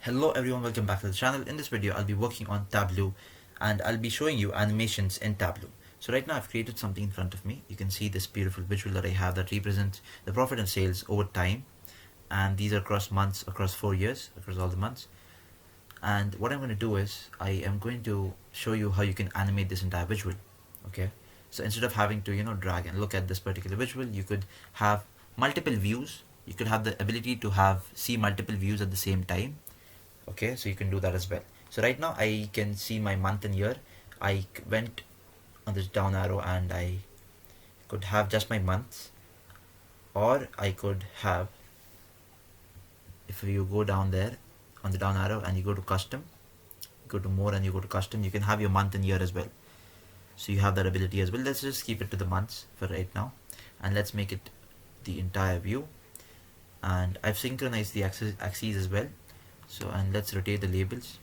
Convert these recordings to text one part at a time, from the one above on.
Hello everyone, welcome back to the channel. In this video I'll be working on Tableau and I'll be showing you animations in Tableau. So right now I've created something in front of me. You can see this beautiful visual that I have that represents the profit and sales over time, and these are across months, across 4 years, across all the months. And what I'm going to do is I am going to show you how you can animate this entire visual. Okay, so instead of having to drag and look at this particular visual, you could have multiple views. You could have the ability to see multiple views at the same time. Okay, so you can do that as well. So right now I can see my month and year. I went on this down arrow and I could have just my months, or I could have, if you go down there on the down arrow and you go to custom, go to more and you go to custom, you can have your month and year as well. So you have that ability as well. Let's just keep it to the months for right now, and let's make it the entire view. And I've synchronized the axes as well. So, and let's rotate the labels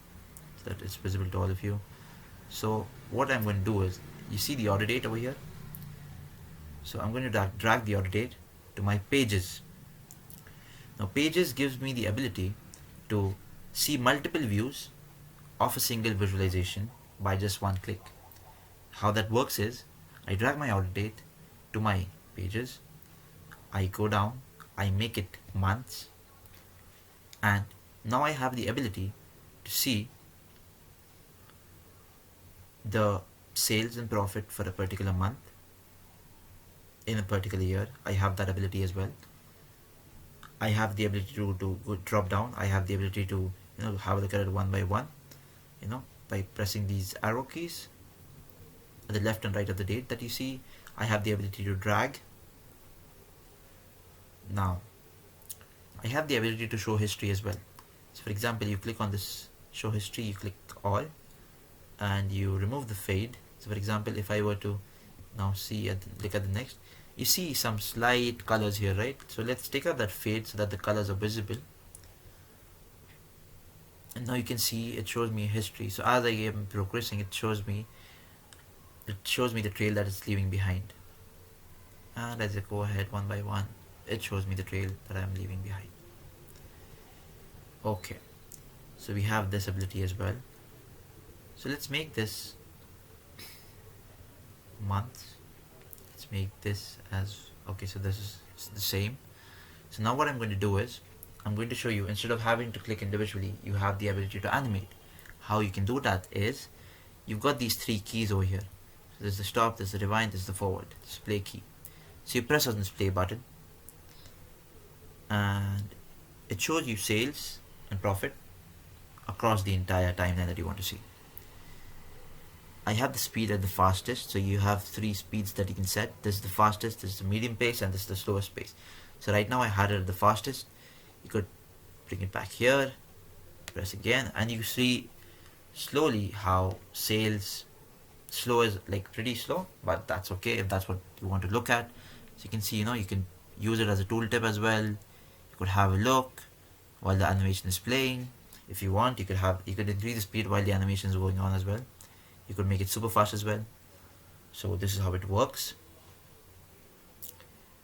so that it's visible to all of you. So what I'm going to do is, you see the order date over here. So I'm going to drag the order date to my pages. Now pages gives me the ability to see multiple views of a single visualization by just one click. How that works is, I drag my order date to my pages, I go down, I make it months, and now I have the ability to see the sales and profit for a particular month in a particular year. I have that ability as well. I have the ability to go drop down. I have the ability to have a look at it one by one, by pressing these arrow keys at the left and right of the date that you see. I have the ability to drag. Now I have the ability to show history as well. So for example, you click on this show history, you click all, and you remove the fade. So for example, if I were to now look at the next, you see some slight colors here, right? So let's take out that fade so that the colors are visible. And now you can see it shows me history. So as I am progressing, it shows me the trail that it's leaving behind. And as I go ahead one by one, it shows me the trail that I'm leaving behind. Okay, so we have this ability as well. So let's make this months. Let's make this as okay. So this is the same. So now what I'm going to do is, I'm going to show you, instead of having to click individually, you have the ability to animate. How you can do that is, you've got these three keys over here. So there's the stop, there's the rewind, there's the forward, this play key. So you press on this play button, and it shows you sales and profit across the entire timeline that you want to see. I have the speed at the fastest, so you have three speeds that you can set. This is the fastest, this is the medium pace, and this is the slowest pace. So right now I had it at the fastest. You could bring it back here, press again, and you see slowly how sales slow is like pretty slow, but that's okay if that's what you want to look at. So you can see, you can use it as a tooltip as well. You could have a look while the animation is playing. If you want, you could increase the speed while the animation is going on as well. You could make it super fast as well. So this is how it works.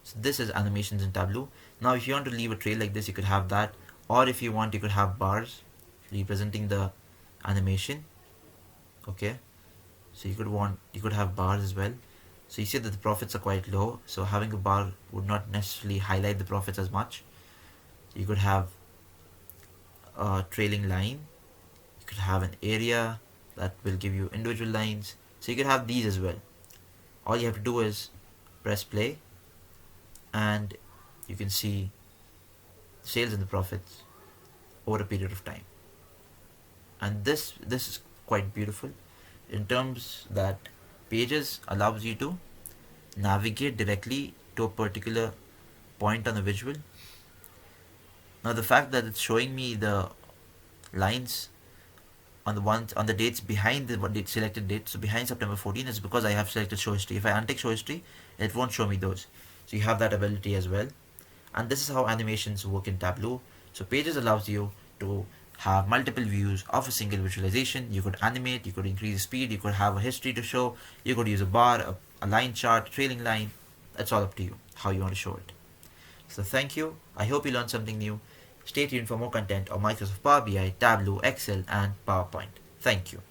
So this is animations in Tableau. Now if you want to leave a trail like this, you could have that, or if you want, you could have bars representing the animation. Okay, so you could have bars as well. So you see that the profits are quite low, so having a bar would not necessarily highlight the profits as much. So you could have a trailing line, you could have an area that will give you individual lines. So you could have these as well. All you have to do is press play, and you can see the sales and the profits over a period of time. And this is quite beautiful in terms that pages allows you to navigate directly to a particular point on the visual. Now the fact that it's showing me the lines on the dates behind the selected date, so behind September 14, is because I have selected show history. If I untick show history, it won't show me those. So you have that ability as well. And this is how animations work in Tableau. So pages allows you to have multiple views of a single visualization. You could animate, you could increase the speed, you could have a history to show, you could use a bar, a line chart, trailing line. That's all up to you how you want to show it. So thank you. I hope you learned something new. Stay tuned for more content on Microsoft Power BI, Tableau, Excel, and PowerPoint. Thank you.